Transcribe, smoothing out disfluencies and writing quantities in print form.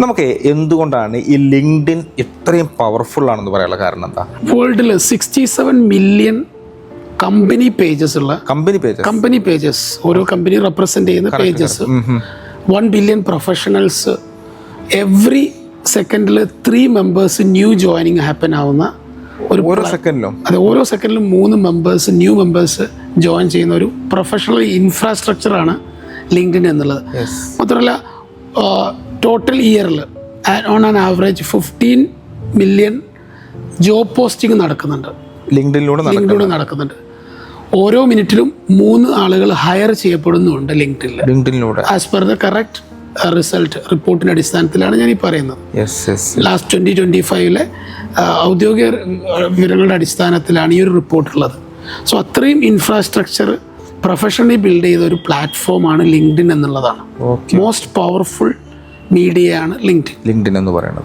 നമുക്ക് എന്തുകൊണ്ടാണ് ഈ ലിങ്ക്ഡിൻ ഇത്രയും പവർഫുൾ ആണെന്ന് പറയാനുള്ള കാരണം എന്താ? വേൾഡിൽ 67 മില്യൺ കമ്പനി പേജസ് ഉള്ള കമ്പനി പേജസ് ഓരോ കമ്പനി റെപ്രസെന്റ് ചെയ്യുന്ന പേജസ് 1 ബില്യൺ പ്രൊഫഷണൽസ് എവറി സെക്കൻഡിൽ 3 മെമ്പേഴ്സ് ന്യൂ ജോയിനിങ് ഹാപ്പൻ ആവുന്ന ഓരോ സെക്കൻഡിലും അതെ, ഓരോ സെക്കൻഡിലും 3 മെമ്പേഴ്സ് ന്യൂ മെമ്പേഴ്സ് ജോയിൻ ചെയ്യുന്ന ഒരു പ്രൊഫഷണൽ ഇൻഫ്രാസ്ട്രക്ചറാണ് ലിങ്ക്ഡിൻ എന്നുള്ളത്. മാത്രമല്ല ടോട്ടൽ ഇയറിൽ on an average 15 million job posting നടക്കുന്നുണ്ട്, ലിങ്ക്ഡിനിലൂടെ നടക്കുന്നുണ്ട്. ഓരോ മിനിറ്റിലും 3 ആളുകൾ ഹയർ ചെയ്യപ്പെടുന്നുണ്ട് ലിങ്ക്ഡിനിലൂടെ as per the correct result റിപ്പോർട്ടിൻ്റെ അടിസ്ഥാനത്തിലാണ് ഞാൻ ഈ പറയുന്നത്. ലാസ്റ്റ് 2025 ഔദ്യോഗിക വിവരങ്ങളുടെ അടിസ്ഥാനത്തിലാണ് ഈ ഒരു റിപ്പോർട്ടുള്ളത്. സോ അത്രയും ഇൻഫ്രാസ്ട്രക്ചർ പ്രൊഫഷണലി ബിൽഡ് ചെയ്ത ഒരു പ്ലാറ്റ്ഫോമാണ് ലിങ്ക്ഡിൻ എന്നുള്ളതാണ്. മോസ്റ്റ് പവർഫുൾ മീഡിയയാണ് ലിങ്ക്ഡിൻ എന്ന് പറയുന്നത്.